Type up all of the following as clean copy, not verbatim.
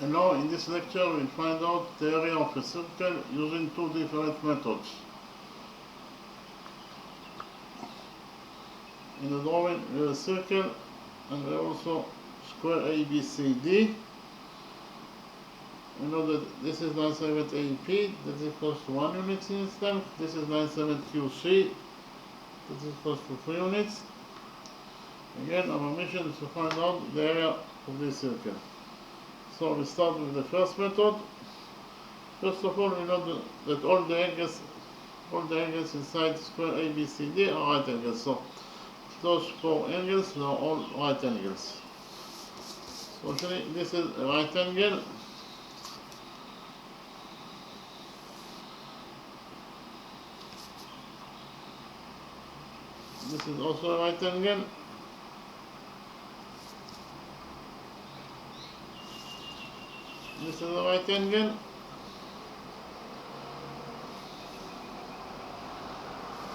And now in this lecture we'll find out the area of a circle using two different methods. In the drawing we have a circle and we have also square ABCD. We know that this is 97 AP, that is equals to 1 unit in its length. This is 97 QC, that is equals to 3 units. Again, our mission is to find out the area of this circle. So we start with the first method. First of all, we know that all the angles inside square ABCD are right angles. So those four angles are all right angles. So actually this is a right angle. This is also a right angle. This is a right angle.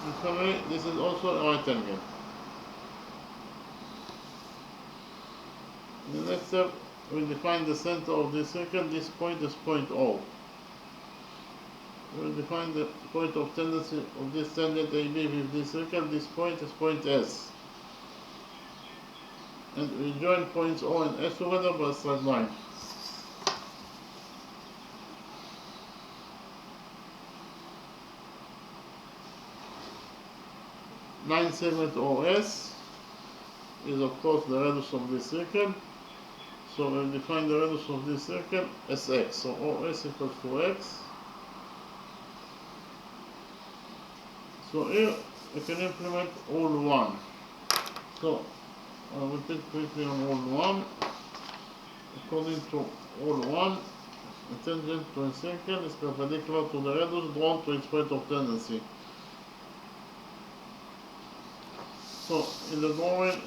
And finally, this is also a right angle. In the next step, we define the center of this circle. This point is point O. We will define the point of tendency of this tangent AB with this circle. This point is point S. And we join points O and S together by a straight line. Line segment OS is of course the radius of this circle. So we'll define the radius of this circle as x. So OS equals to x. So here we can implement rule 1. So I will repeat quickly on rule 1. According to rule 1, a tangent to a circle is perpendicular to the radius drawn to its point of tendency. So in the drawing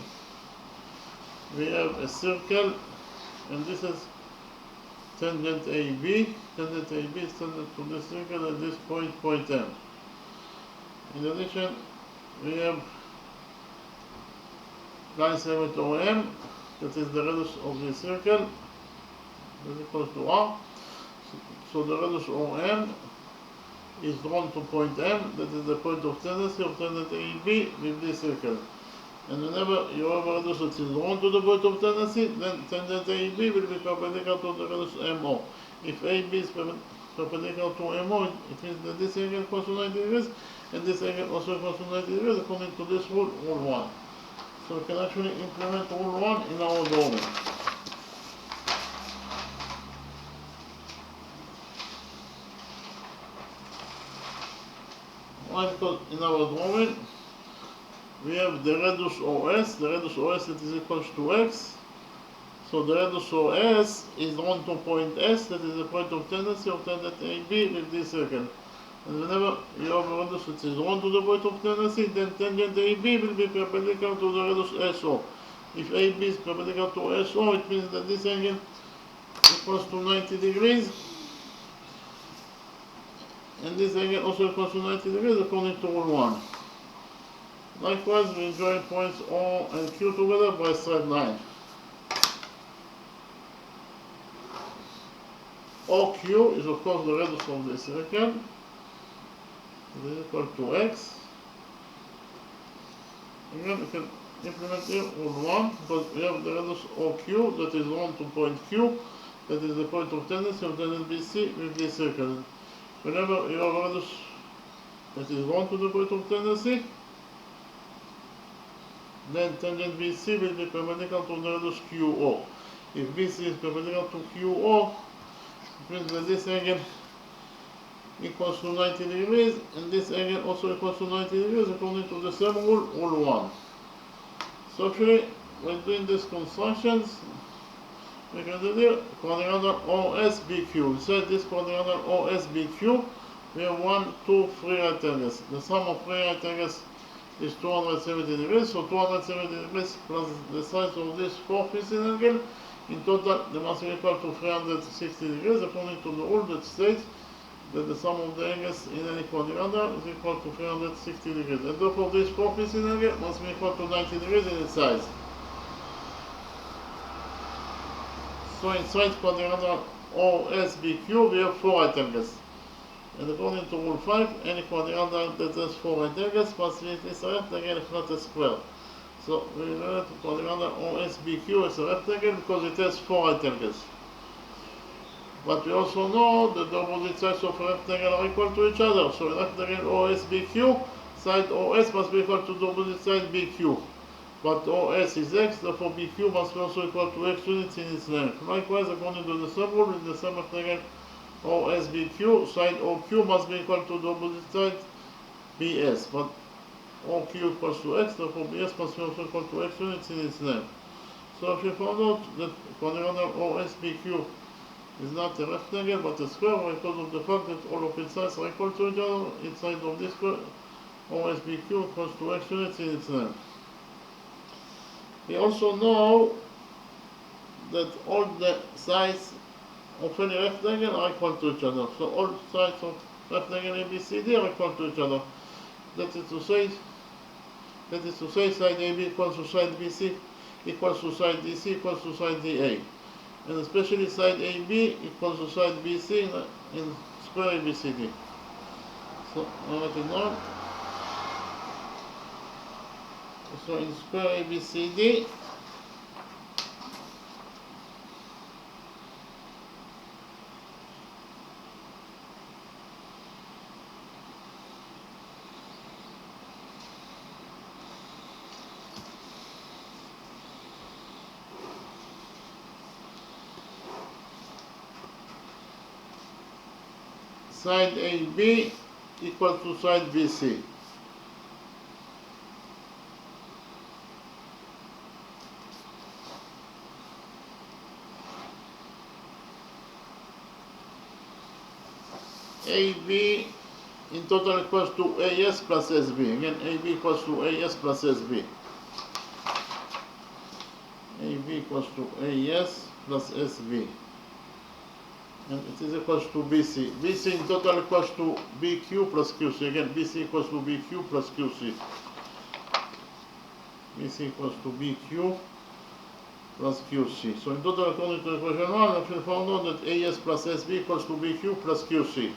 we have a circle, and this is tangent AB. Tangent AB is tangent to the circle at this point, point M. In addition, we have line segment OM, that is the radius of the circle, is equals to R. So the radius OM is drawn to point M, that is the point of tendency of tangent AB with this circle. And whenever you have a radius that is drawn to the point of tendency, then tangent AB will be perpendicular to the radius MO. If AB is perpendicular to MO, it means that this angle equals to 90 degrees, and this angle also equals to 90 degrees according to this rule, rule 1. So we can actually implement rule 1 in our drawing. Why? Because in our drawing we have the radius OS, that is equals to x. So the radius OS is drawn to point S, that is the point of tendency of tangent AB with this circle. And whenever you have a radius which is drawn to the point of tendency, then tangent AB will be perpendicular to the radius SO. If AB is perpendicular to SO, it means that this angle equals to 90 degrees. And this angle also equals to 90 degrees according to rule 1. Likewise, we join points O and Q together by a straight line. OQ is of course the radius of the circle. It is equal to x. Again, we can implement here rule 1 because we have the radius OQ that is drawn to point Q, that is the point of tendency of tangent BC with this circle. Whenever you have a radius that is drawn to the point of tendency, then tangent BC will be perpendicular to the radius QO. If BC is perpendicular to QO, it means that this angle equals to 90 degrees, and this angle also equals to 90 degrees according to the same rule, rule 1. So actually, when doing these constructions, we can do the quadrilateral OSBQ. Inside this quadrilateral OSBQ, we have 1, 2, 3 right angles. The sum of 3 right angles is 270 degrees, so 270 degrees plus the size of this 4-facing angle, in total they must be equal to 360 degrees according to the rule that states that the sum of the angles in any quadrilateral is equal to 360 degrees, and therefore this 4-facing angle must be equal to 90 degrees in its size. So So inside quadrilateral OSBQ we have 4 right angles. And according to rule 5, any quadrilateral that has 4 right angles must be at least a rectangle if not a square. So we learn that quadrilateral OSBQ is a rectangle because it has 4 right angles. But we also know that the opposite sides of a rectangle are equal to each other. So in rectangle OSBQ, side OS must be equal to the opposite side BQ. But OS is x, therefore BQ must be also equal to x units in its length. Likewise, according to the same rule, in the same rectangle OSBQ, side OQ must be equal to the opposite side BS. But OQ equals to x, therefore BS must be also equal to x units in its length. So if you found out that quadrilateral OSBQ is not a rectangle but a square because of the fact that all of its sides are equal to each other, inside of this square OSBQ equals to x units in its length. We also know that all the sides of any rectangle are equal to each other. So all sides of rectangle ABCD are equal to each other. That is to say side AB equals to side BC equals to side DC equals to side DA. And especially side AB equals to side BC in square ABCD. So I write it down. So in square ABCD, side AB equal to side BC. AB in total equals to AS plus SB. Again, AB equals to AS plus SB. AB equals to AS plus SB. And it is equals to BC. BC in total equals to BQ plus QC. Again, BC equals to BQ plus QC. BC equals to BQ plus QC. So in total, according to equation 1, we found out that AS plus SB equals to BQ plus QC.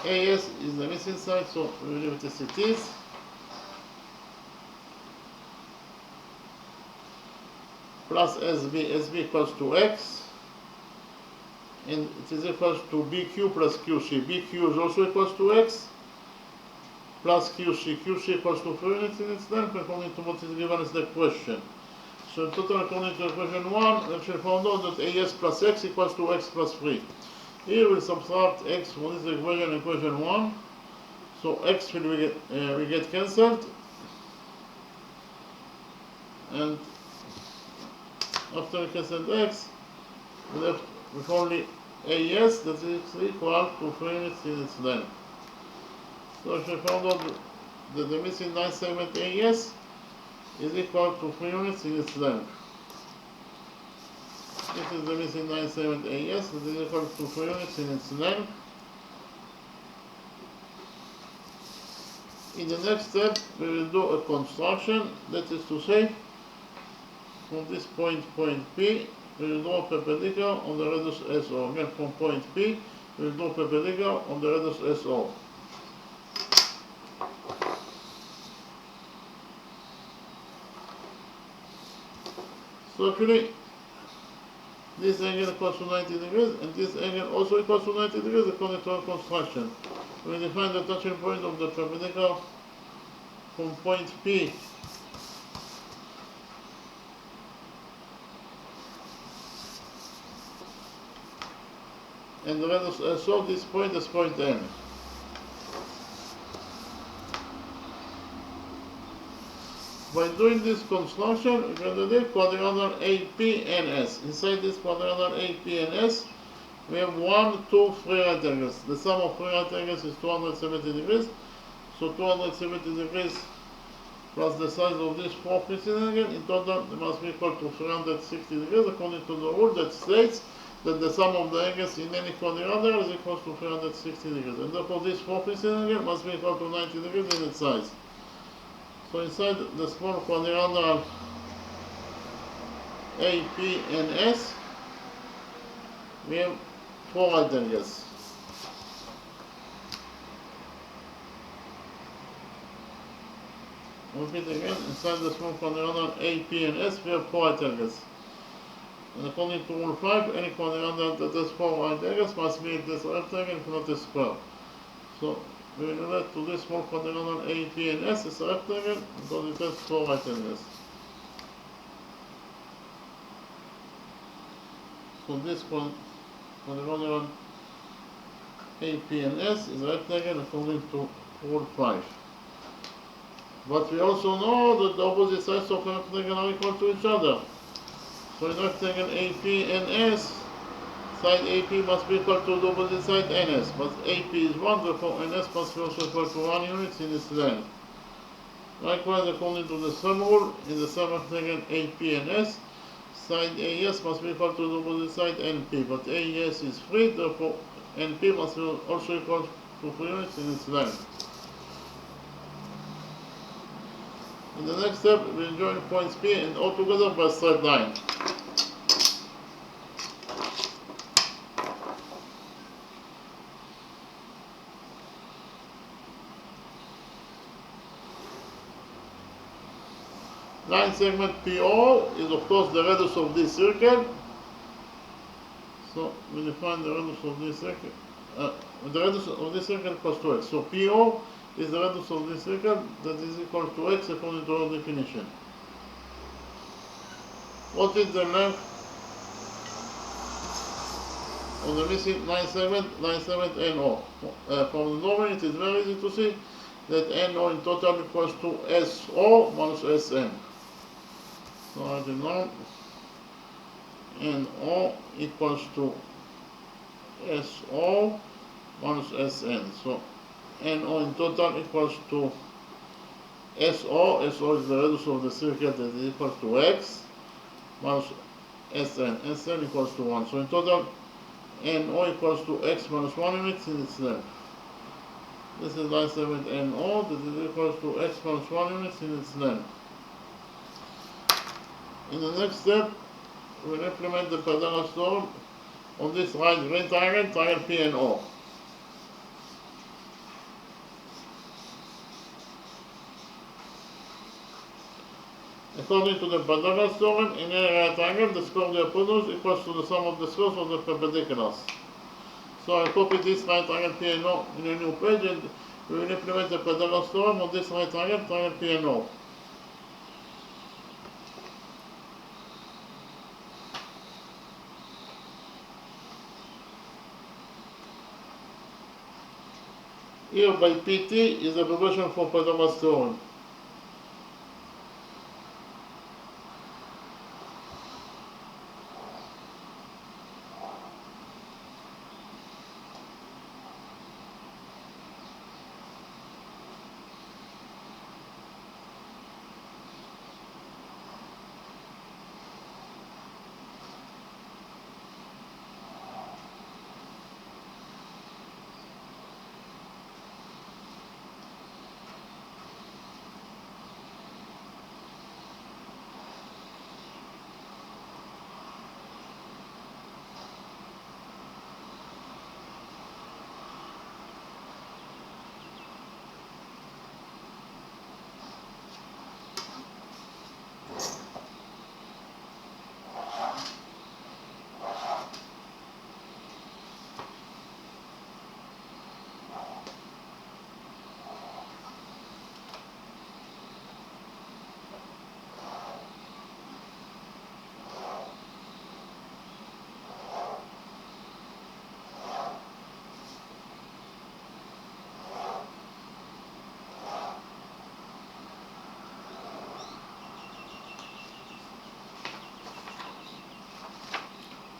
AS is the missing side, so we leave it as it is. Plus SB, SB equals to X, and it is equals to BQ plus QC. BQ is also equals to X, plus QC. QC equals to 3 units in its length, according to what is given as the question. So in total, according to equation 1, we actually found out that AS plus X equals to X plus 3. Here we subtract X from this equation, equation 1. So X will get cancelled. And after we cancel X, we left with only AS that is equal to 3 units in its length. So if we found out that the missing 9 segment AS is equal to 3 units in its length. This is the missing 9 segment AS that is equal to 3 units in its length. In the next step, we will do a construction, that is to say, from this point P, we will draw a perpendicular on the radius SO. Again, from point P, we will draw a perpendicular on the radius SO. So actually, this angle equals to 90 degrees, and this angle also equals to 90 degrees according to our construction. We define the touching point of the perpendicular from point P and the radius SO. This point is point M. By doing this construction, we're going to do quadrilateral AP and S. Inside this quadrilateral AP and S, we have 1, 2, 3 right angles. The sum of 3 right angles is 270 degrees. So 270 degrees plus the size of this 4 preceding angle, in total they must be equal to 360 degrees according to the rule that states that the sum of the angles in any quadrilateral is equal to 360 degrees. And therefore this 4 preceding angle must be equal to 90 degrees in its size. So inside the small quadrilateral A, P, and S, we have 4 right angles. Repeat again, inside the small quadrilateral A, P, and S, we have 4 right angles. And according to rule 5, any quadrilateral that has 4 right angles must be this rectangle if not a square. So we will relate to this small quadrilateral A, P, and S is a rectangle because it has 4 right angles. So this quadrilateral A, P, and S is a rectangle according to rule 5. But we also know that the opposite sides of a rectangle are equal to each other. So in rectangle AP and S, side AP must be equal to the opposite side NS. But AP is 1, therefore NS must be also equal to 1 unit in its length. Likewise, according to the sum rule, in the sum rectangle AP and S, side AS must be equal to the opposite side NP. But AS is 3, therefore NP must be also equal to 3 units in its length. In the next step, we'll join points P and O together by straight line. Line segment PO is of course the radius of this circle. So we define the radius of this circle. The radius of this circle equals to x. So PO is the radius of this circle that is equal to x according to our definition. What is the length of the missing line segment NO? From the drawing it is very easy to see that NO in total equals to SO minus SN. So I do know NO equals to SO minus SN. So NO in total equals to SO. SO is the radius of the circle that is equal to x minus SN. SN equals to 1. So in total NO equals to x minus 1 units in its length. This is line segment NO that is equal to x minus 1 units in its length. In the next step, we'll implement the Pythagoras theorem on this right green triangle P and O. According to the Pythagoras theorem, in any right triangle, the square of the hypotenuse equals to the sum of the squares of the perpendiculars. So I copy this right triangle P and O in a new page and we will implement the Pythagoras theorem on this right triangle P and O. Here by PT is the abbreviation for Pythagoras theorem.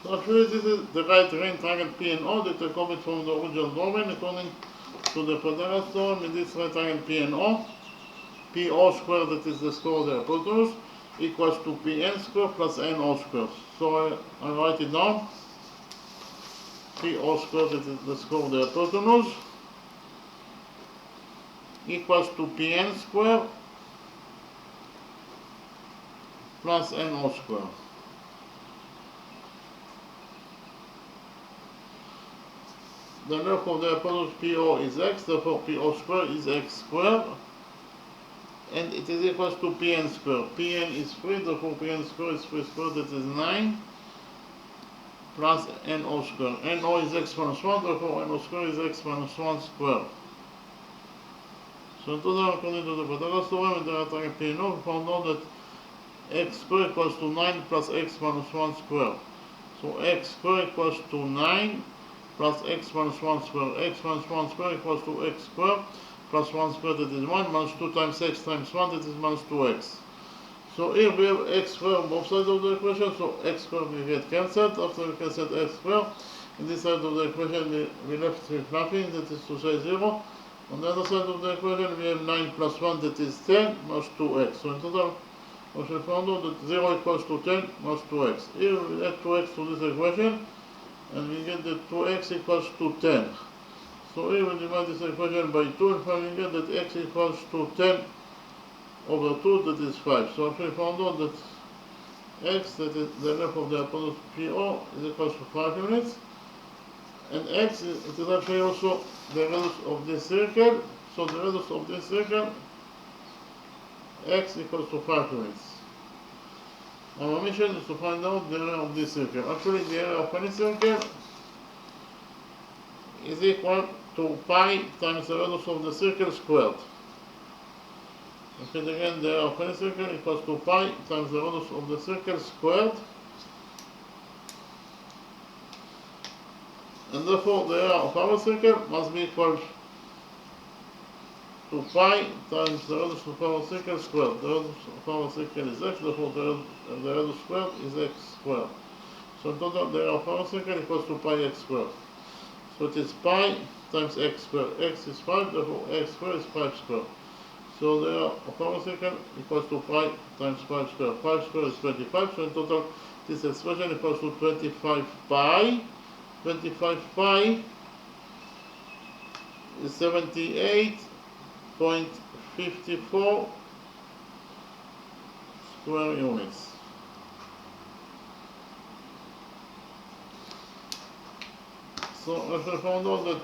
So actually this is the right green triangle P and O that are copied from the original drawing according to the Pythagoras theorem. In this right triangle P and O, PO squared, that is the square of the hypotenuse, equals to PN squared plus NO squared. So I write it down. PO squared, that is the square of the hypotenuse, equals to PN squared plus NO square. The length of the hypotenuse PO is x, therefore PO square is x squared, and it is equals to Pn squared. Pn is 3, therefore Pn squared is 3 squared, that is 9, plus NO squared. NO is x minus 1, therefore NO squared is x minus 1 squared. So in total, according to the Pythagoras theorem, and the attack Pno, we found out that x squared equals to 9 plus x minus 1 squared. So x squared equals to 9 plus x minus 1 squared. X minus 1 squared equals to x squared plus 1 squared, that is 1, minus 2 times x times 1, that is minus 2x. So here we have x squared on both sides of the equation, so x squared will get cancelled. After we cancelled x squared, in this side of the equation we left with nothing, that is to say 0. On the other side of the equation we have 9 plus 1, that is 10, minus 2x. So in total, we found out that 0 equals to 10 minus 2x. Here we add 2x to this equation, and we get that 2x equals to 10. So here we divide this equation by 2, and finally get that x equals to 10 over 2, that is 5. So we found out that x, that is the length of the hypotenuse PO, is equals to 5 units. And x, it is actually also the radius of this circle. So the radius of this circle, x equals to 5 units. Our mission is to find out the area of this circle. Actually, the area of any circle is equal to pi times the radius of the circle squared. Okay, again, the area of any circle equals to pi times the radius of the circle squared. And therefore, the area of our circle must be equal to pi times the radius of our circle squared. The radius of our circle is x, therefore the radius squared is x squared. So in total, the area of our circle equals to pi x squared. So it is pi times x squared. X is 5, therefore x squared is 5 squared. So the area of our circle equals to pi times 5 squared. 5 squared is 25, so in total, this expression equals to 25 pi. 25 pi is 78.54 square units. So as we found out that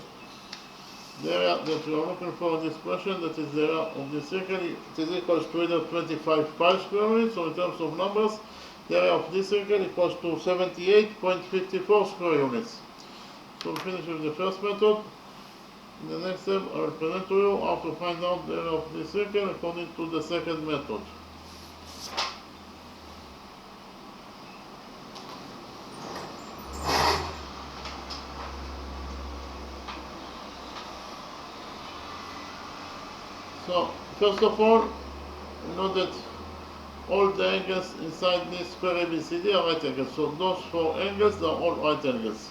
the area that we are looking for in this question, that is the area of the circle, it is equals to either 25 pi square units, so in terms of numbers, the area of this circle equals to 78.54 square units. So we finish with the first method. In the next step, I will present to you how to find out the area of this circle according to the second method. So, first of all, we know that all the angles inside this square ABCD are right angles. So those 4 angles are all right angles.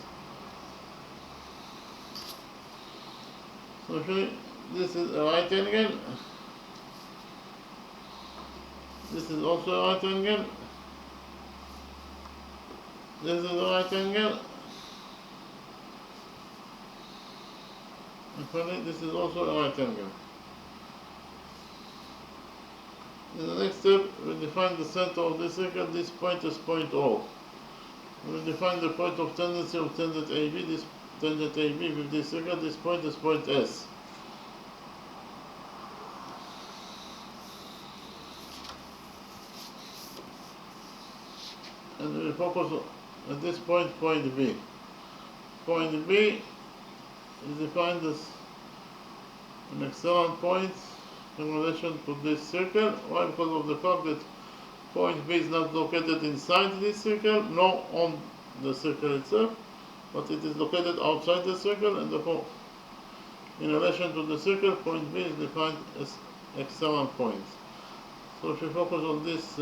So actually, this is a right angle. This is also a right angle. This is a right angle. And finally, this is also a right angle. In the next step, we define the center of this circle. This point is point O. We define the point of tendency of tangent AB. This tangent AB with this circle. This point is point S. And we focus at this point, point B. Point B is defined as an excellent point in relation to this circle. Why? Because of the fact that point B is not located inside this circle, nor on the circle itself, but it is located outside the circle, and therefore, in relation to the circle, point B is defined as excellent point. So if we focus on this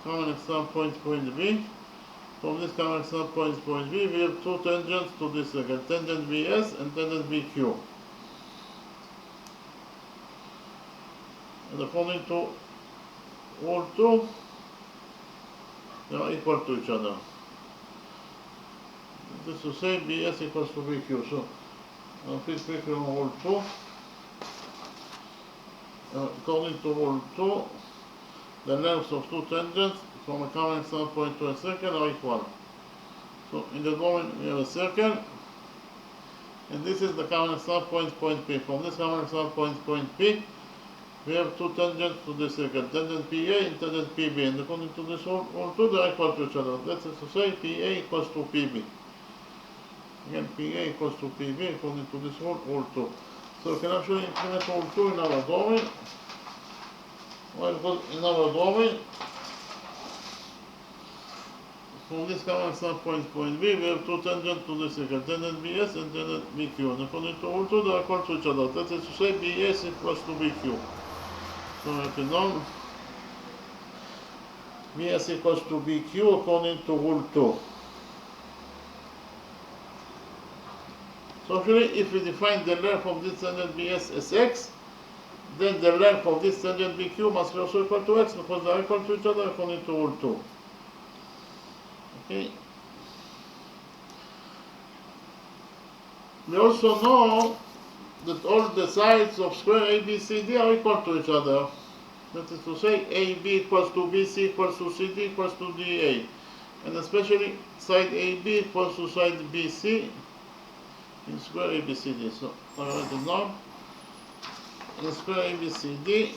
common excellent point, point B, from this common excellent point, point B, we have 2 tangents to this circle, tangent BS and tangent BQ. And according to rule 2, they are equal to each other. This is to say BS equals to BQ. So I'll fix quickly on rule 2. According to rule 2, the lengths of two tangents from a common standpoint to a circle are equal. So in the drawing we have a circle, and this is the common standpoint point P. From this common standpoint point P, we have two tangents to the circle, tangent PA and tangent PB, and according to this rule, all two are equal to each other. That is to say, PA equals to PB. Again, PA equals to PB according to this rule, all two. So we can actually implement all two in our drawing. Well, because in our drawing, from this common standpoint point B, we have two tangents to the circle, tangent BS and tangent BQ. And according to all two, they are equal to each other. That is to say, BS equals to BQ. So write it down. BS equals to BQ according to rule 2. So actually, if we define the length of this tangent BS as x, then the length of this tangent BQ must be also equal to x because they are equal to each other according to rule 2. Okay. We also know that all the sides of square ABCD are equal to each other. That is to say, AB equals to BC equals to CD equals to DA. And especially side AB equals to side BC in square ABCD. So I write it down. In square ABCD,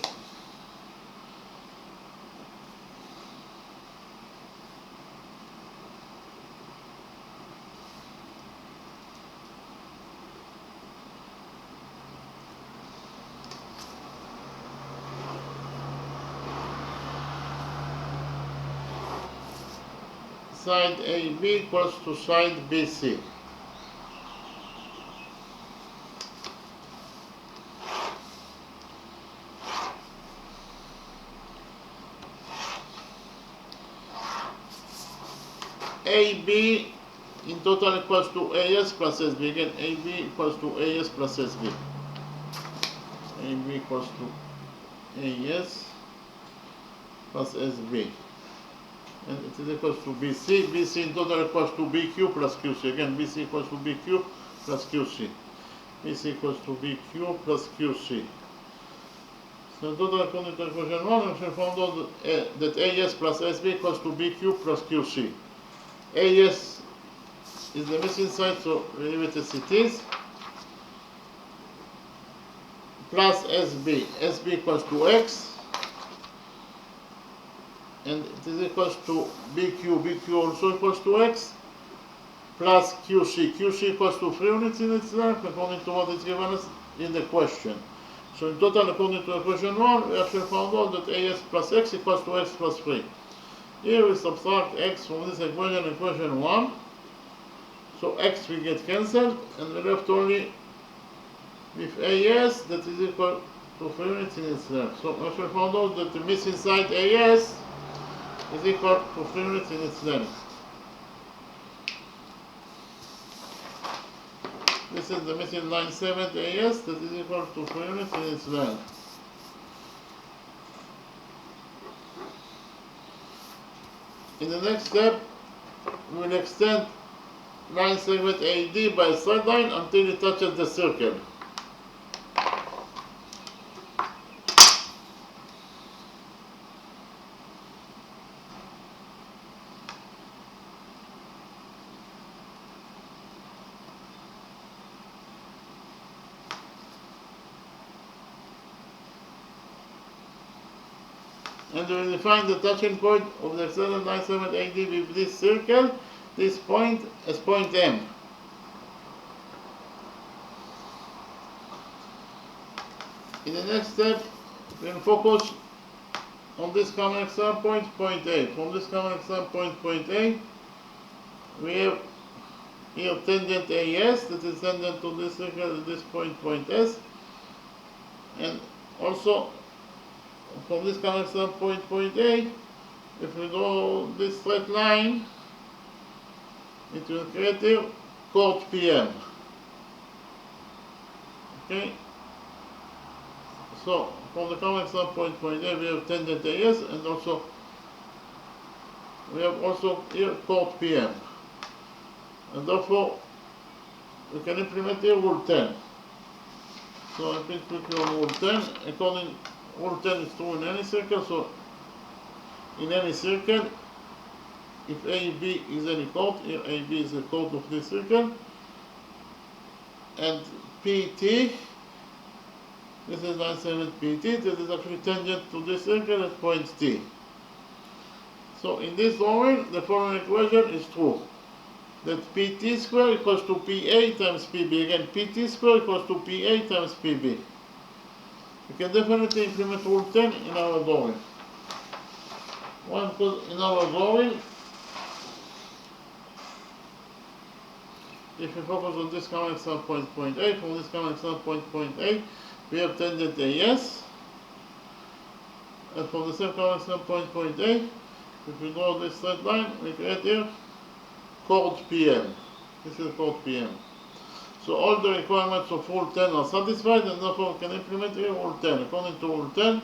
side AB equals to side BC. AB in total equals to AS plus SB. Again, AB equals to AS plus SB. AB equals to AS plus SB. And it is equals to BC. BC in total equals to BQ plus QC. Again, BC equals to BQ plus QC. BC equals to BQ plus QC. So in total, according to equation 1, we should find out that AS plus SB equals to BQ plus QC. AS is the missing side, so we leave it as it is. Plus SB. SB equals to X. And it is equals to BQ. BQ also equals to X. Plus QC. QC equals to 3 units in its length, according to what is given us in the question. So in total, according to equation 1, we actually found out that AS plus X equals to X plus 3. Here we subtract X from this equation, equation 1. So X will get cancelled, and we're left only with AS that is equal to 3 units in its length. So we actually found out that the missing side AS is equal to 3 units in its length. This is the missing line 7 AS that is equal to 3 units in its length. In the next step, we will extend line segment AD by a straight line until it touches the circle. And we will define the touching point of the extended line segment AD with this circle, this point as point M. In the next step, we will focus on this common exam point, point A. From this common exam point, point A, we have here tangent AS, that is tangent to this circle at this point, point S. And also, from this common exam point, point A, if we draw this straight line, it will create here chord PM. Okay? So, from the common exam point, point A, we have tangent AS, and also we have also here chord PM. And therefore, we can implement here rule 10. So I think quickly on rule 10. According rule 10 is true in any circle, so in any circle, if AB is any chord, here AB is the chord of this circle, and PT, this is line segment PT, that is actually tangent to this circle at point T. So in this drawing, the following equation is true. That PT square equals to PA times PB. Again, PT square equals to PA times PB. We can definitely implement rule 10 in our drawing. One, because in our drawing, if we focus on this common example point A, from this common example point A, we have tangent AS. And from the same common example point A, if we draw this straight line, we create here chord PM. This is chord PM. So all the requirements of rule 10 are satisfied, and therefore we can implement here rule 10. According to rule 10,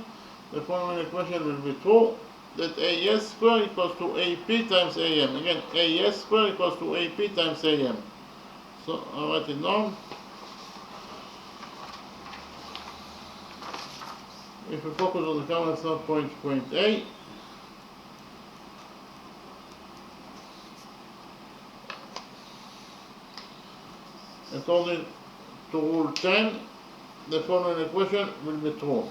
the following equation will be true, that AS square equals to AP times AM. Again, AS square equals to AP times AM. So I'll write it down. If we focus on the common example point A, according to rule 10, the following equation will be true.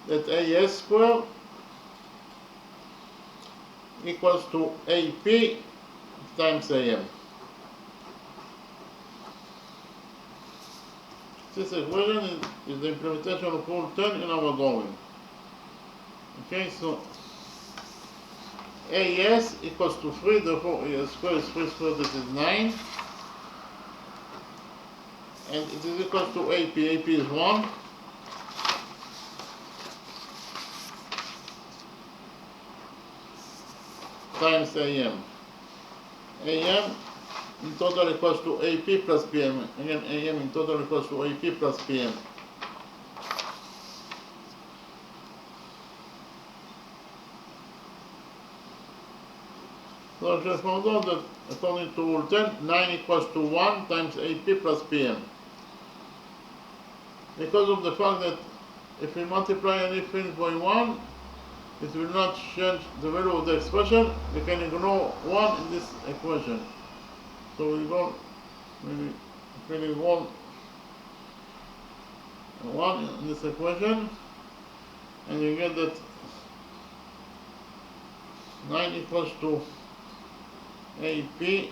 That AS square equals to AP times AM. This equation is the implementation of rule 10 in our drawing. Okay, so AS equals to 3, therefore AS square is 3 squared, that is 9. And it is equal to AP. AP is 1. Times AM. AM in total equals to AP plus PM. Again, AM in total equals to AP plus PM. So I just found out that according to rule 10, 9 equals to 1 times AP plus PM. Because of the fact that if we multiply anything by 1, it will not change the value of the expression, we can ignore 1 in this equation. So we go, we want 1 in this equation, and you get that 9 equals to AP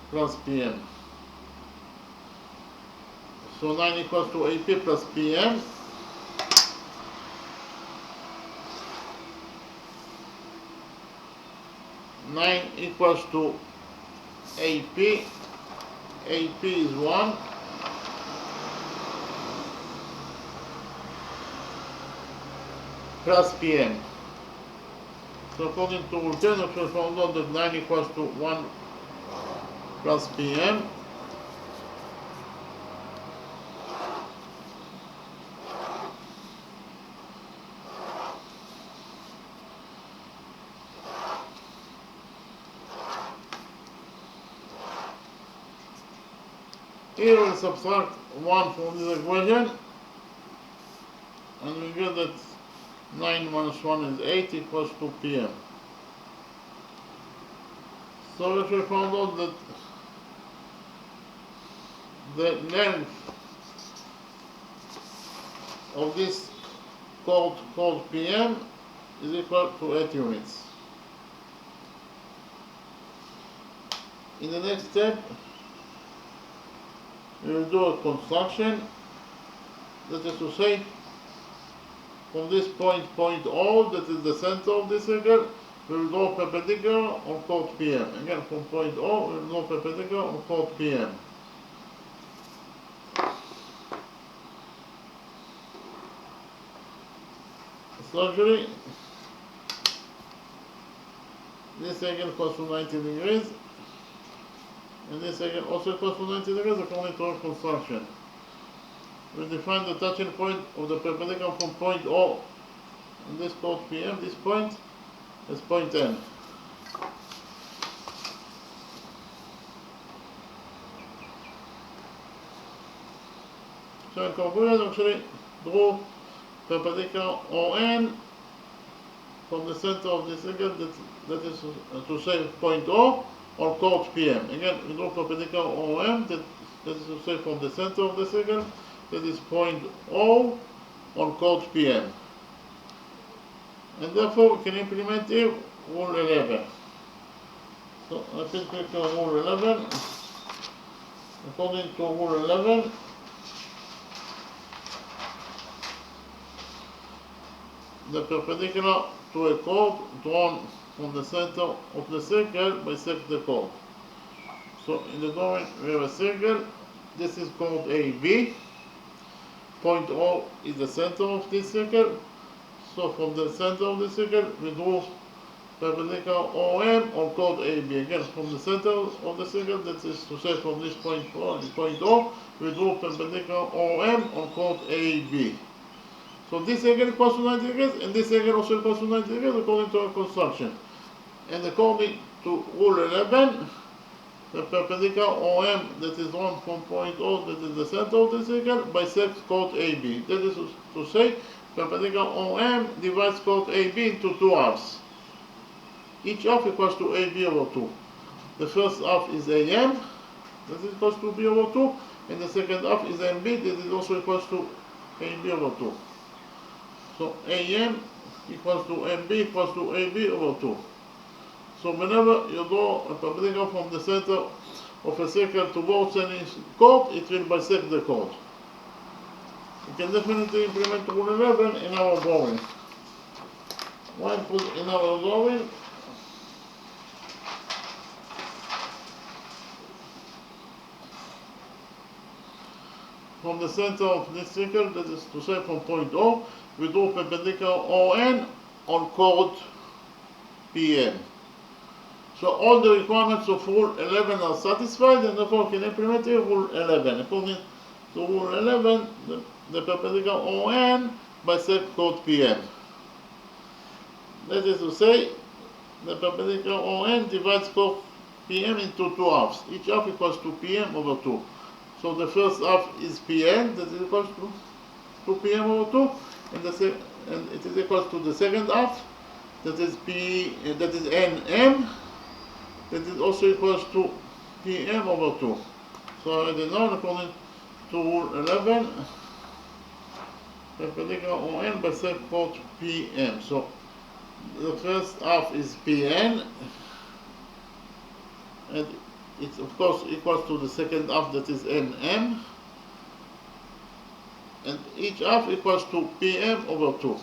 plus PM. So 9 equals to AP plus PM. Nine equals to AP. AP is 1. Plus PM. So according to rule 10, we found out that 9 equals to 1 plus PM. Here we'll subtract 1 from this equation, and we get that 9 minus 1 is 8 equals to PM. So if we found out that the length of this chord called PM is equal to 8 units. In the next step, we will do a construction, that is to say, from this point O, that is the center of this circle, we will go perpendicular on chord PM. Again, from point O, we will go perpendicular on chord PM. So actually, this angle equals to 90 degrees. And this again also equals to 90 degrees according to our construction. We define the touching point of the perpendicular from point O and this chord PM, this point is point N. So in conclusion, actually draw perpendicular ON from the center of the circle, that is to say point O, on chord PM. Again, we draw perpendicular OM, that is to say from the center of the circle, that is point O on chord PM. And therefore we can implement here rule 11. So I can click on rule 11. According to rule 11, the perpendicular to a chord drawn from the center of the circle bisects the chord. So in the drawing we have a circle. This is called AB. Point O is the center of this circle. So from the center of the circle we draw perpendicular OM on chord AB. Again, from the center of the circle, that is to say from this point O, we draw perpendicular OM on chord AB. So this angle equals to 90 degrees, and this angle also equals to 90 degrees according to our construction. And according to rule 11, the perpendicular OM that is drawn from point O, that is the center of the circle, bisects chord AB. That is to say, perpendicular OM divides chord AB into two halves. Each half equals to AB over 2. The first half is AM, that is equals to B over 2, and the second half is MB, that is also equals to AB over 2. So AM equals to MB equals to AB over 2. So whenever you draw a perpendicular from the center of a circle towards any chord, it will bisect the chord. We can definitely implement rule 11 in our drawing. Why put in our drawing? From the center of this circle, that is to say from point O, we draw perpendicular ON on chord PM. So all the requirements of rule 11 are satisfied, and therefore we can implement rule 11. According to rule 11, the perpendicular ON bisects chord PM. That is to say, the perpendicular ON divides chord PM into two halves. Each half equals to PM over 2. So the first half is Pn, that is equals to Pm over 2, and it is equals to the second half, that is Nm, that is also equals to Pm over 2. So already now, according to rule 11, perpendicular ON bisects chord Pm. So the first half is Pn, and it's of course equals to the second half, that is Nm, and each half equals to Pm over 2.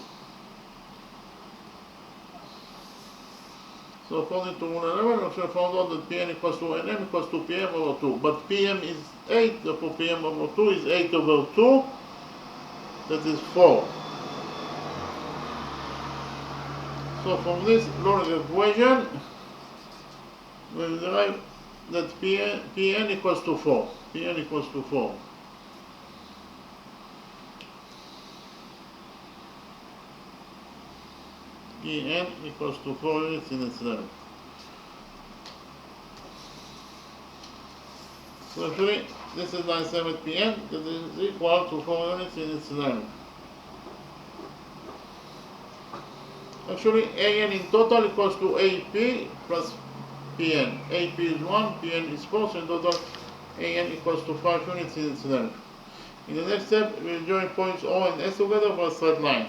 So according to rule 11, we found out that Pn equals to Nm equals to Pm over 2. But Pm is 8, therefore Pm over 2 is 8 over 2, that is 4. So from this logical equation, we derive that Pn equals to 4. Pn equals to 4. Pn equals to 4 units in its length. So actually, this is 97 Pn, that is equal to 4 units in its length. Actually, An in total equals to AP plus Pn. AP is 1, Pn is 4, so in total An equals to 5 units in its length. In the next step, we will join points O and S together for a straight line.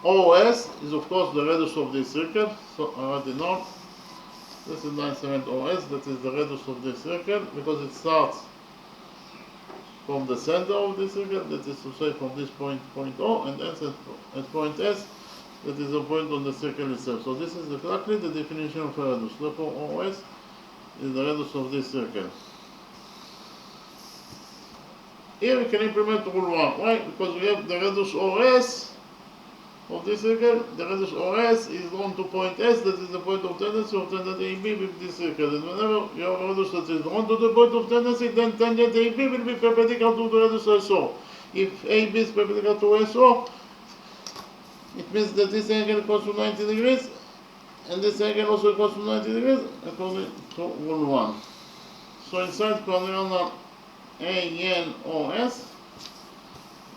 OS is of course the radius of this circle, so I already know. This is 97 OS, that is the radius of this circle, because it starts from the center of the circle, that is to say from this point O, and ends at point S, that is a point on the circle itself. So this is exactly the definition of a radius. Therefore OS is the radius of this circle. Here we can implement rule 1. Why? Because we have the radius OS of this circle, the radius OS is drawn to point S, that is the point of tendency of tangent AB with this circle. And whenever you have a radius that is drawn to the point of tendency, then tangent AB will be perpendicular to the radius SO. If AB is perpendicular to SO, it means that this angle equals to 90 degrees, and this angle also equals to 90 degrees, according to rule 1. So inside quadrilateral ANOS,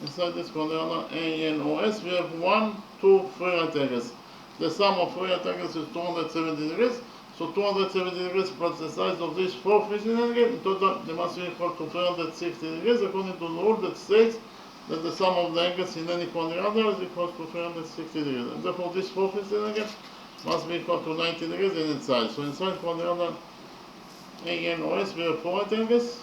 inside this quadrilateral ANOS, we have 1, 2, 3 right angles. The sum of 3 right angles is 270 degrees. So 270 degrees plus the size of this 4 facing angle, in total they must be equal to 360 degrees, according to the rule that states that the sum of the angles in any quadrilateral is equal to 360 degrees. And therefore this 4 facing angle must be equal to 90 degrees in its side. So inside quadrilateral ANOS we have 4 right angles.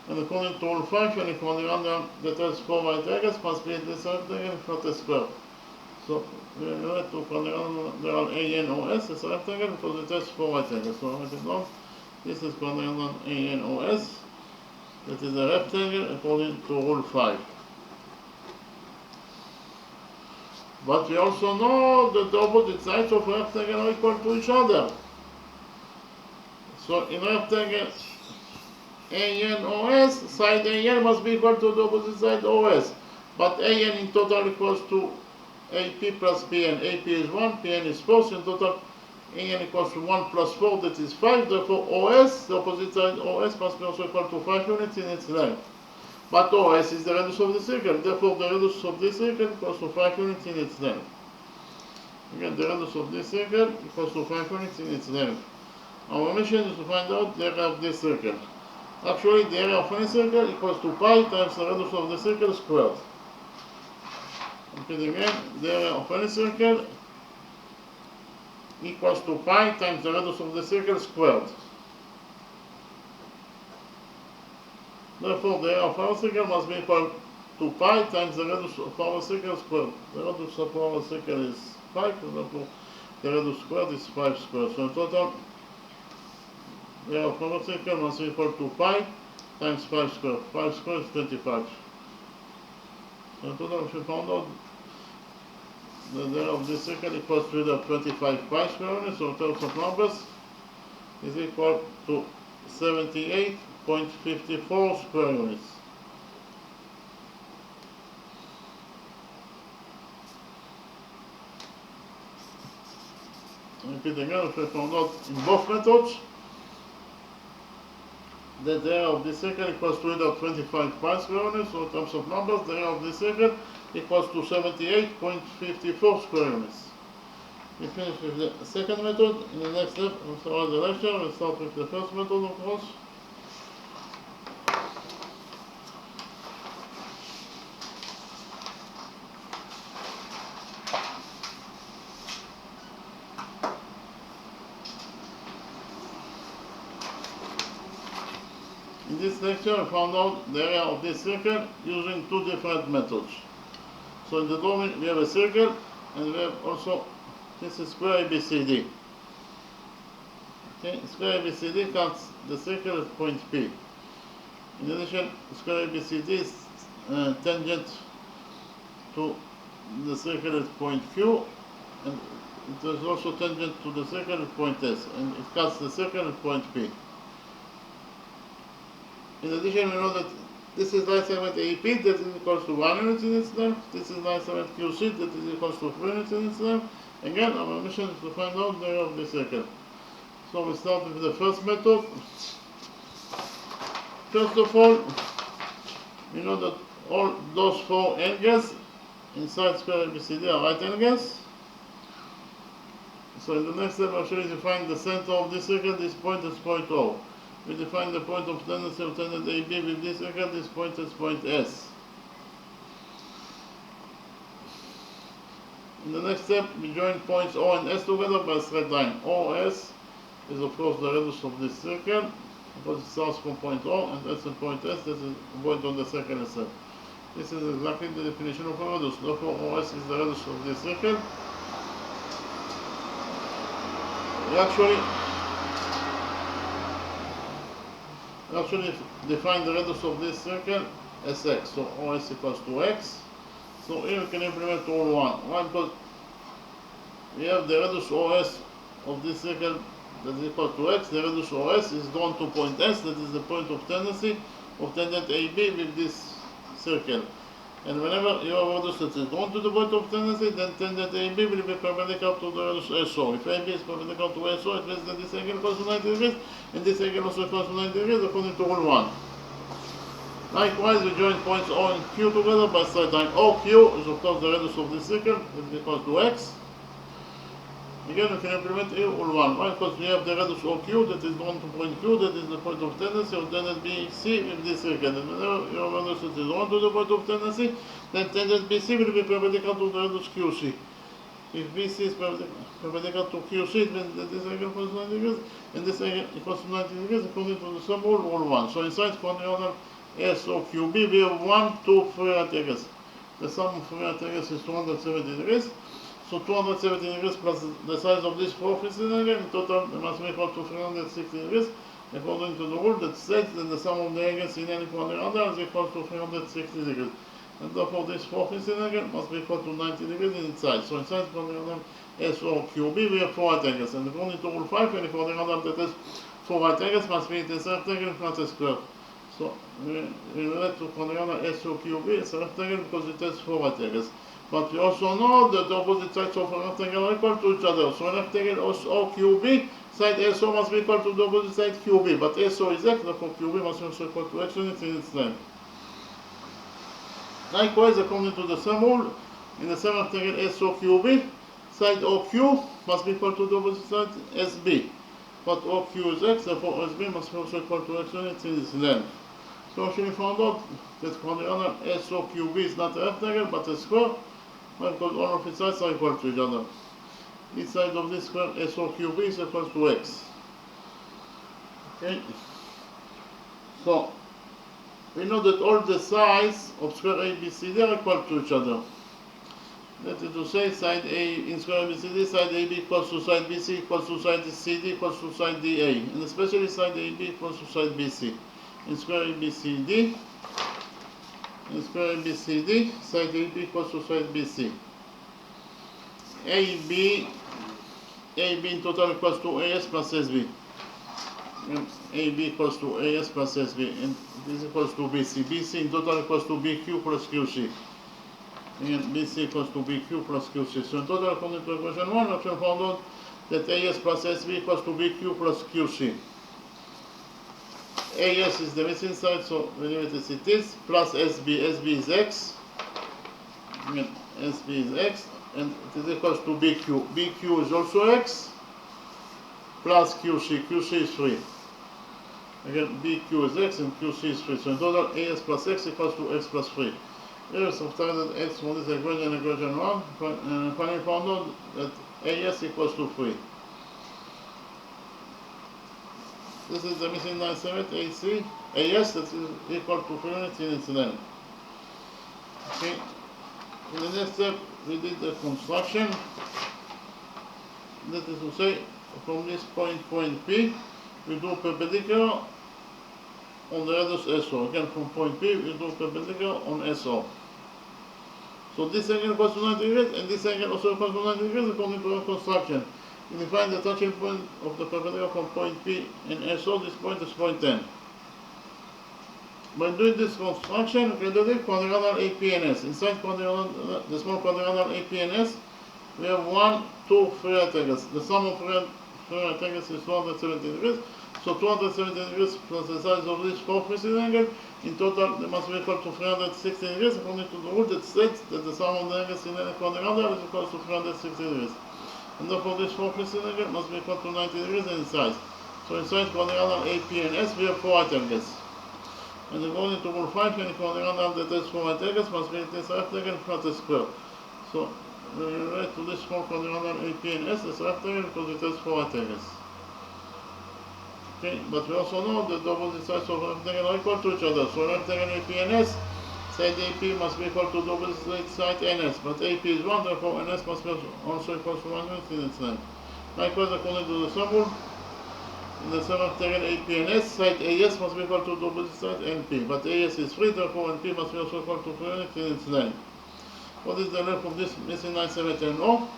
And according to rule 5, any quadrilateral that has 4 right angles must be at this right angle, if not a square. So we write to quadrilateral ANOS as a rectangle because it has 4 right angles. So write it down. This is quadrilateral ANOS. That is a rectangle according to rule 5. But we also know that the opposite sides of a rectangle are equal to each other. So in rectangle ANOS, side AN must be equal to the opposite side OS. But AN in total equals to AP plus PN. AP is 1, PN is 4, so in total AN equals to 1 plus 4, that is 5. Therefore OS, the opposite side OS, must be also equal to 5 units in its length. But OS is the radius of the circle, therefore the radius of this circle equals to 5 units in its length. Again, the radius of this circle equals to 5 units in its length. Our mission is to find out the area of this circle. Actually, the area of any circle equals to pi times the radius of the circle squared. Okay, again, the area of any circle equals to pi times the radius of the circle squared. Therefore, the area of our circle must be equal to pi times the radius of our circle squared. The radius of our circle is 5, therefore the radius squared is 5 squared. So in total, the area of our circle must be equal to pi times 5 squared. 5 squared is 25. So in total, if you found out the area of this circle equals to either 25 pi square units, or in terms of numbers, is equal to 78.54 square units. Repeat again, if we found out in both methods that the area of this circle equals to either 25 pi square units, or in terms of numbers, the area of this circle equals to 78.54 square units. We finish with the second method. In the next step, after all the lecture, we'll start with the first method, of course. In this lecture, I found out the area of this circle using 2 different methods. So in the domain, we have a circle, and we have also, this is square ABCD. Okay, square ABCD cuts the circle at point P. In addition, square ABCD is tangent to the circle at point Q, and it is also tangent to the circle at point S, and it cuts the circle at point P. In addition, we know that this is line segment AP, that is equals to 1 unit in its length. This is line segment QC, that is equals to 3 units in its length. Again, our mission is to find out the area of the circle. So we start with the first method. First of all, we know that all those 4 angles inside square ABCD are right angles. So in the next step, I'll show you to find the center of this circle. This point is point O. We define the point of tendency of tangent AB with this circle. This point is point S. In the next step, we join points O and S together by a straight line. OS is of course the radius of this circle, because it starts from point O, and S and point S, this is a point on the circle itself. This is exactly the definition of a radius. Therefore, OS is the radius of this circle. We actually define the radius of this circle as x. So OS equals to x. So here we can implement rule 1. Why? Because we have the radius OS of this circle that is equal to x. The radius OS is drawn to point S, that is the point of tendency of tangent AB with this circle. And whenever you have a radius that is drawn to the point of tendency, then tangent AB will be perpendicular to the radius SO. If AB is perpendicular to SO, it means that this angle equals to 90 degrees, and this angle also equals to 90 degrees according to rule 1. Likewise, we join points O and Q together by straight line. OQ is of course the radius of this circle, that is equal to x. Again, we can implement here rule 1. Why? Because we have the radius OQ that is drawn to point Q, that is the point of tendency of tangent BC with this circle. And whenever your radius is drawn to the point of tendency, then tangent BC will be perpendicular to the radius QC. If BC is perpendicular to QC, it means that this angle equals 90 degrees, and this angle equals 90 degrees according to the sum rule, rule 1. So inside quadrilateral SOQB, we have 1, 2, 3 right angles. The sum of 3 right angles is 270 degrees. So 270 degrees plus the size of this four angle, in total they must be equal to 360 degrees, according to the rule that states that the sum of the angles in any quadrilateral is equal to 360 degrees. And therefore this four angle must be equal to 90 degrees in its side. So inside quadrilateral SOQB we have 4 right angles. And according to rule 5, any quadrilateral that has 4 right angles must be the rectangle if not a square. So we relate to quadrilateral SOQB, it's a rectangle because it has 4 right angles. But we also know that the opposite sides of a rectangle are equal to each other. So a rectangle OQB, side SO must be equal to the opposite side QB. But SO is x, therefore QB must also equal to x units in its length. Likewise, according to the sum rule, in the same rectangle SOQB, side OQ must be equal to the opposite side SB. But OQ is x, therefore SB must be also equal to x units in its length. So we found out that quadrilateral SOQB is not a rectangle but a square, because all of its sides are equal to each other. Each side of this square SOQB is equal to x. Okay. So we know that all the sides of square ABCD are equal to each other. That is to say, side A in square ABCD, side AB equals to side BC equals to side CD equals to side DA, and especially side AB equals to side BC. In square ABCD, side AB equals to side BC. AB in total equals to AS plus SB. And AB equals to AS plus SB, and this equals to BC. BC in total equals to BQ plus QC. And BC equals to BQ plus QC. So in total, according to equation 1, we can find out that AS plus SB equals to BQ plus QC. AS is the missing side, so we leave it as it is, plus SB. SB is x. And SB is x, and it is equals to BQ. BQ is also x, plus QC. QC is 3. Again, BQ is x and QC is 3. So in total, AS plus x equals to x plus 3. Here we subtracted x from this equation, equation 1, and finally found out that AS equals to 3. This is the missing line segment AC, AS, that is equal to 3 units in its length. Okay. In the next step, we did the construction. That is to say, from this point P, we do perpendicular on the radius SO. Again, from point P, we do perpendicular on SO. So this angle equals to 90 degrees, and this angle also equals to 90 degrees according to our construction. If we find the touching point of the perpendicular from point P and SO, this point is point N. By doing this construction, we can do quadrilateral AP and S. Inside the small quadrilateral AP and S, we have 1, 2, 3 right angles. The sum of 3 right angles is 270 degrees. So 270 degrees plus the size of this four facing angle, in total they must be equal to 360 degrees according to the rule that states that the sum of the angles in any quadrilateral is equal to 360 degrees. And therefore this four facing angle must be equal to 90 degrees in size. So inside quadrilateral AP and S we have 4 right angles. And according to rule 5, any quadrilateral that has 4 right angles must be this rectangle not a square. So we relate to this 4 quadrilateral AP and S as rectangle because it has 4 right angles. Okay, but we also know that the opposite sides of a rectangle are equal to each other. So rectangle AP and S, side AP must be equal to the opposite side NS, but AP is 1, therefore NS must be also equal to 1 unit in its length. Likewise, according to the sum rule, in the same rectangle AP and S, side AS must be equal to the opposite side NP, but AS is 3, therefore NP must be also equal to 3 units in its length. What is the length of this missing line segment NO?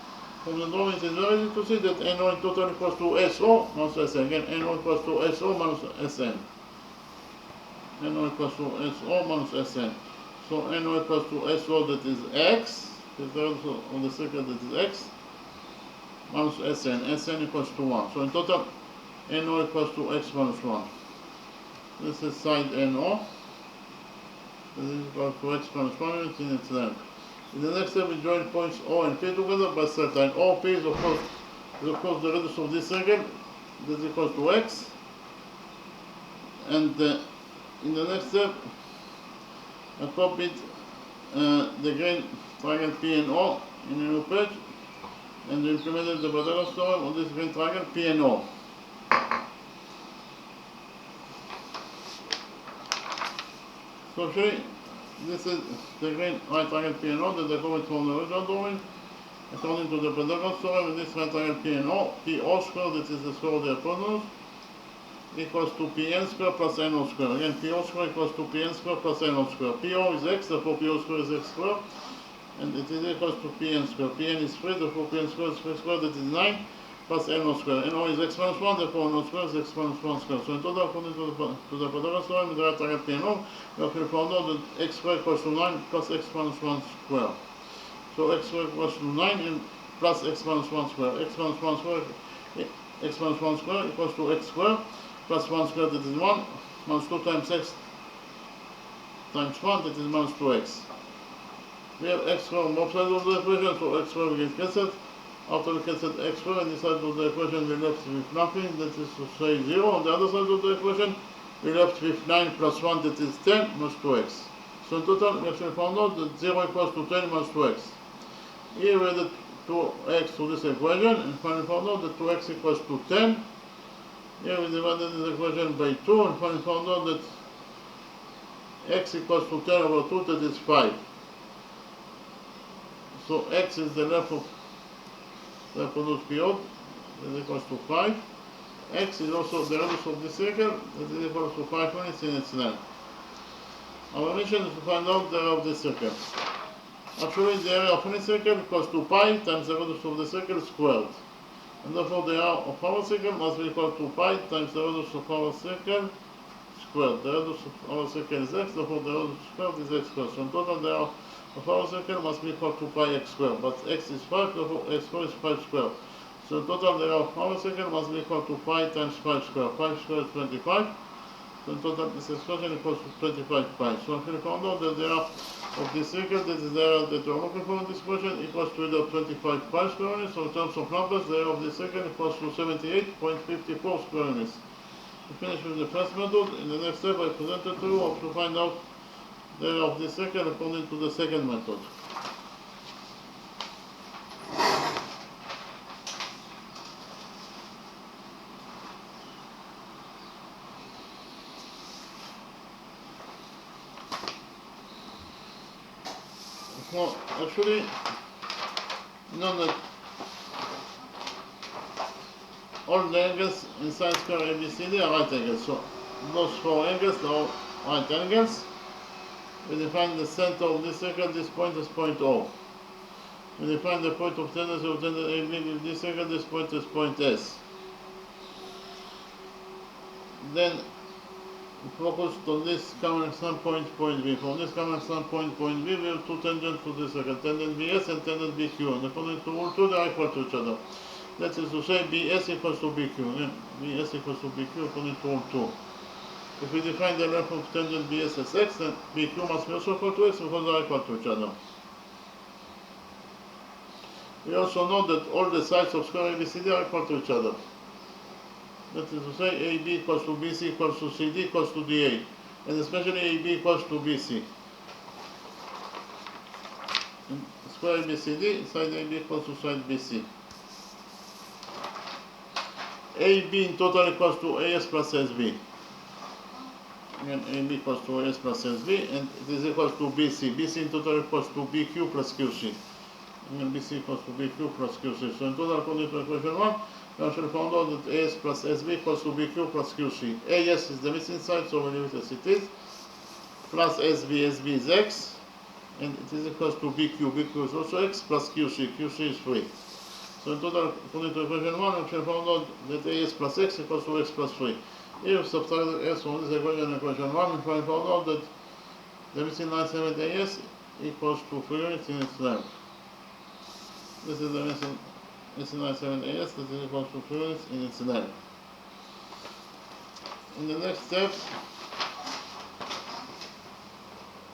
From the drawing, it is very easy to see that NO in total equals to SO minus SN. Again, NO equals to SO minus SN. NO equals to SO minus SN. So NO equals to SO, that is X, is the also on the circle, that is X, minus SN. SN equals to 1. So in total, NO equals to X minus 1. This is side NO. This is equal to X minus 1 unit in its length. In the next step, we join points O and P together by straight line. OP is of course the radius of this circle. This is equal to X. And in the next step, I copied the green triangle P and O in a new page, and we implemented the Pythagoras theorem on this green triangle P and O. So actually, this is the green right triangle P and O that I copied from the original drawing. According to the Pythagoras theorem, in this right triangle P and O, PO squared, that is the square of the hypotenuse, equals to Pn squared plus NO squared. Again, PO squared equals to Pn squared plus NO squared. PO is X, therefore PO squared is X squared. And it is equals to Pn squared. Pn is 3, therefore Pn squared is 3 squared, that is 9, plus NO squared. NO is X minus 1, therefore NO squared is X minus 1 squared. So in total, according to the Pythagoras theorem, with the right triangle P and O, we have found out that X squared equals to 9 plus X minus 1 squared. So X squared equals to 9 and plus X minus 1 squared. X minus 1 squared, X minus 1 squared equals to X squared plus 1 squared, that is 1, minus 2 times X times 1, that is minus 2X. We have X squared on both sides of the equation, so X squared will get cancelled. After we cancelled X squared on this side of the equation, we left with nothing, that is to say 0. On the other side of the equation, we left with 9 plus 1, that is 10, minus 2X. So in total, we actually found out that 0 equals to 10 minus 2X. Here we added 2X to this equation, and finally found out that 2X equals to 10. Here we divided this equation by 2, and finally found out that X equals to 10 over 2, that is 5. So X is the length of the hypotenuse PO, that equals to 5. X is also the radius of the circle, that is equal to 5 units in its length. Our mission is to find out the area of this circle. Actually, the area of any circle equals to pi times the radius of the circle squared. And therefore, the area of our circle must be equal to pi times the radius of our circle squared. The radius of our circle is x, therefore the radius squared is x squared. So in total, the area of our circle must be equal to pi x squared. But x is 5, therefore x squared is 5 squared. So in total, the area of our circle must be equal to pi times 5 squared. 5 squared is 25. So in total, this expression equals to 25 pi. So I found out that the area of this circle, that is the area that we are looking for in this question, equals to either 25 pi square units. So in terms of numbers, the area of this circle equals to 78.54 square units. We finish with the first method. In the next step, I presented to you how to find out the area of this circle according to the second method. So actually, you know that all the angles inside square ABCD are right angles. So those 4 angles are right angles. We define the center of this circle, this point as point O. We define the point of tendency of tangent AB with this circle, this point as point S. Then focused on this common extent point B. From this common extent point B, we have 2 tangents to this circle, tangent BS and tangent BQ. And according to rule 2, they are equal to each other. That is to say, BS equals to BQ. Again, BS equals to BQ according to rule 2. If we define the length of tangent BS as x, then BQ must be also equal to x because they are equal to each other. We also know that all the sides of square ABCD are equal to each other. That is to say, AB equals to BC equals to CD equals to DA. And especially AB equals to BC. In square ABCD, side AB equals to side BC. AB in total equals to AS plus SB. Again, AB equals to AS plus SB, and it is equal to BC. BC in total equals to BQ plus QC. Again, BC equals to BQ plus QC. So in total, according to equation 1, we actually found out that AS plus SB equals to BQ plus QC. AS is the missing side, so we leave it as it is. Plus SB, SB is X. and it is equals to BQ. BQ is also x plus QC. QC is 3. So in total, according to equation 1, we can find out that AS plus x equals to x plus 3. If we subtract s from this equation and equation 1, we find out that the missing 97 AS equals to 3 units in its length. This is the missing 97 AS, that is equals to 3 units in its length. In the next step,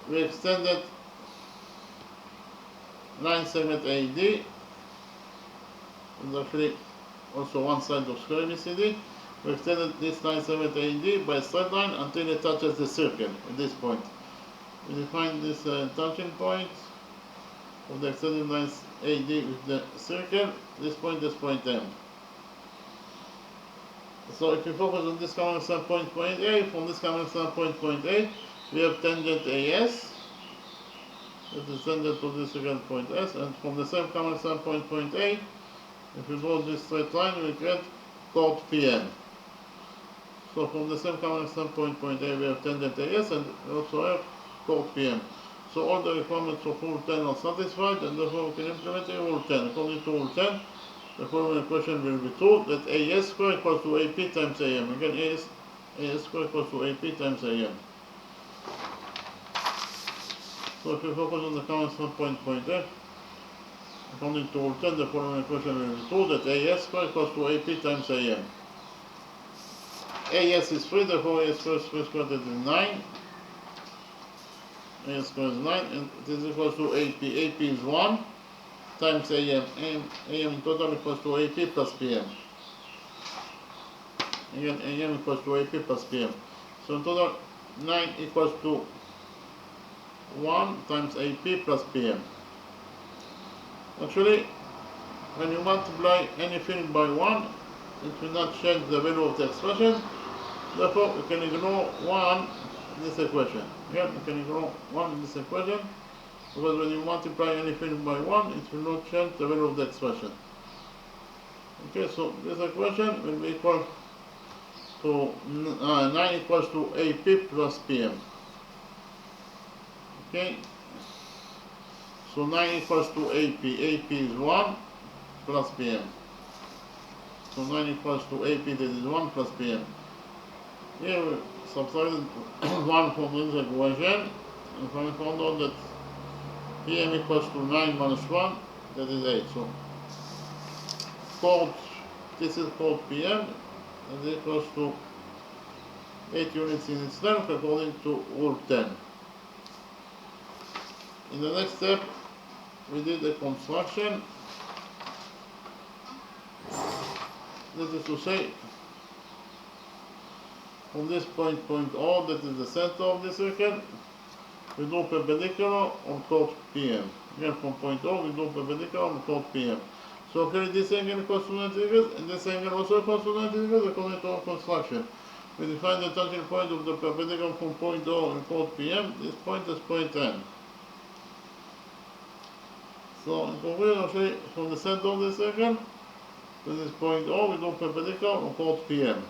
we extended 9 segment AD, and actually also one side of square ABCD. We extended this 9 segment AD by a straight line until it touches the circle at this point. We define this touching point of the extended line AD with the circle. This point is point M. So if you focus on this common standpoint point A, from this common standpoint point A, we have tangent AS, that is tangent to this second point S, and from the same common standpoint point A, if you draw this straight line, we get chord PM. So from the same common standpoint point A, we have tangent AS, and we also have chord PM. So all the requirements of rule 10 are satisfied, and therefore we can implement rule 10. According to rule 10, the following equation will be true, that AS square equals to AP times AM. Again, AS square equals to AP times AM. So if you focus on the common standpoint point A, according to rule 10, the following equation will be true, that AS square equals to AP times AM. AS is 3, therefore AS square squared is 9. AS square is 9, and it is equals to AP. AP is 1 times AM. AM in total equals to AP plus PM. Again, AM equals to AP plus PM. So in total, 9 equals to 1 times AP plus PM. Actually, when you multiply anything by 1, it will not change the value of the expression. Therefore, we can ignore 1 in this equation. Yeah, we can ignore 1 in this equation, because when you multiply anything by 1, it will not change the value of the expression. Okay, so this equation will be equal to 9 equals to AP plus PM. Okay, so 9 equals to AP. AP is 1 plus PM. So 9 equals to AP, that is 1 plus PM. Here we subtracted 1 from this equation, and we found out that PM equals to 9 minus 1, that is 8. So chord, this is chord PM, and it equals to 8 units in its length according to rule 10. In the next step, we did a construction. That is to say, from this point O, that is the center of the circle, we do perpendicular on chord PM. Again, from point O, we do perpendicular on chord PM. So okay, this angle equals to 90 degrees, and this angle also equals to 90 degrees according to our construction. We define the tangent point of the perpendicular from point O and chord PM. This point is point N. So in conclusion, actually, from the center of the circle to this point O, we do perpendicular on chord PM.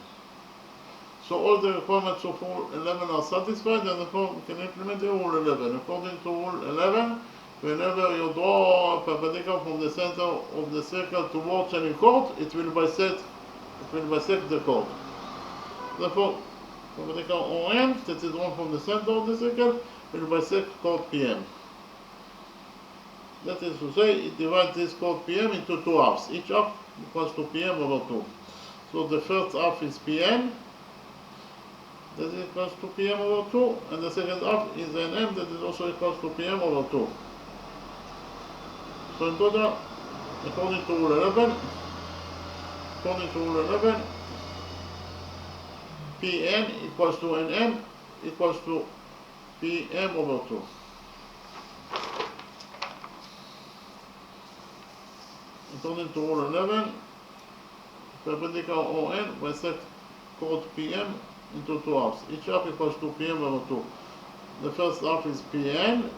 So all the requirements of rule 11 are satisfied, and therefore we can implement rule 11. According to rule 11, whenever you draw a perpendicular from the center of the circle towards any chord, it will bisect the chord. Therefore, perpendicular ON, that is drawn from the center of the circle, will bisect chord PM. That is to say, it divides this chord PM into two halves. Each half equals to PM over 2. So the first half is PM, that is equals to PM over 2, and the second half is NM, that is also equals to PM over 2. So in total, according to rule 11, Pn equals to Nm equals to PM over 2. According to rule 11, perpendicular ON bisect chord PM into two halves. Each half equals to PM over 2. The first half is Pn,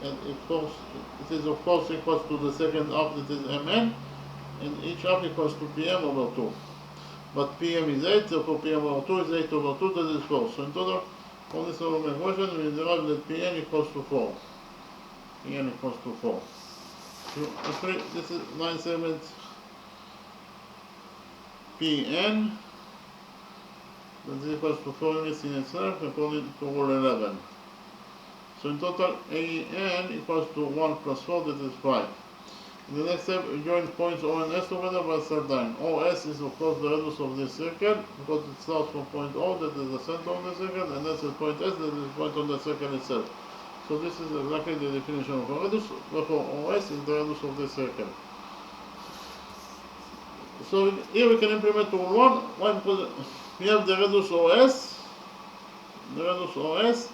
and it is of course equals to the second half, that is Mn, and each half equals to PM over 2. But PM is 8, therefore PM over 2 is 8 over 2, that is 4. So in total, from this equation, we derive that Pn equals to 4. En equals to 4. So actually this is 9 segment Pn that is equals to 4 units in itself according to rule 11. So in total AN equals to 1 plus 4, that is 5. In the next step, join points O and S together by third line. OS is of course the radius of this circle because it starts from point O, that is the center of the circle, and that's the point S, that is the point on the circle itself. So this is exactly the definition of a radius, therefore OS is the radius of the circle. So here we can implement rule 1. Why? Because we have the radius OS. The radius OS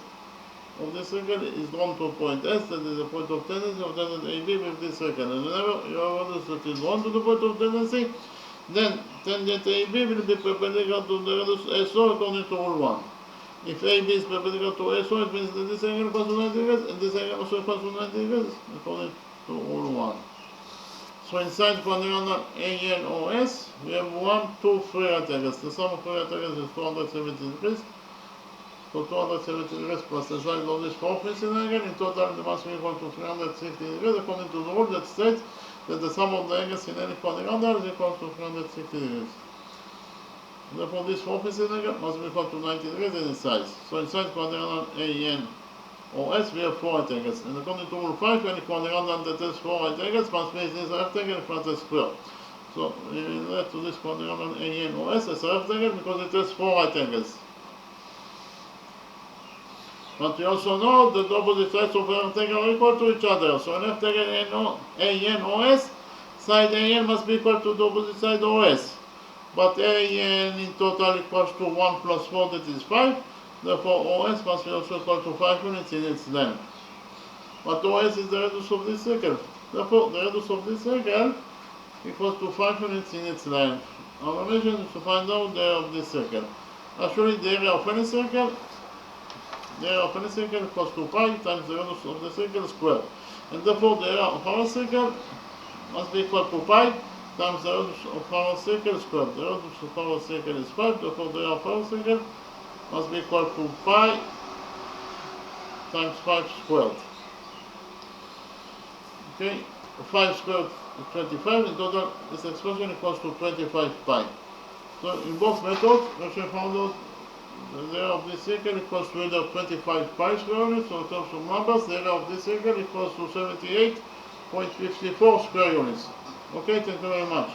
of this circle is drawn to point S, that is the point of tendency of tangent AB with this circle. And whenever you have a radius that is drawn to the point of tendency, then tangent AB will be perpendicular to the radius SO according to rule 1. If AB is perpendicular to SO, it means that this angle equals to 90 degrees, and this angle also equals to 90 degrees according to rule 1. So inside quadrilateral ANOS, we have 1, 2, 3 right angles. The sum of 3 right angles is 270 degrees. So 270 degrees plus the side of this fourth missing angle. In total, the must be equal to 360 degrees according to the rule that states that the sum of the angles in any quadrilateral is equal to 360 degrees. Therefore, this fourth missing angle must be equal to 90 degrees in its size. So inside quadrilateral ANOS, we have 4 right angles. And according to rule 5, any quadrilateral that has 4 right angles must be this rectangle in front of square. So we relate to this quadrilateral ANOS as a rectangle because it has 4 right angles. But we also know that the opposite sides of a rectangle are equal to each other. So an rectangle ANOS, side AN must be equal to the opposite side OS. But AN in total equals to 1 plus 4, that is 5. Therefore OS must be also equal to 5 units in its length. But OS is the radius of this circle. Therefore the radius of this circle equals to 5 units in its length. Our mission is to find out the area of this circle. Actually the area of any circle equals to pi times the radius of the circle squared. And therefore the area of our circle must be equal to pi times the radius of our circle squared. The radius of our circle is 5, therefore the area of our circle must be equal to pi times 5 squared. Okay, 5 squared is 25. In total, this expression equals to 25 pi. So in both methods, we should found out the area of this circle equals to either 25 pi square units, or in terms of numbers, the area of this circle equals to 78.54 square units. Okay, thank you very much.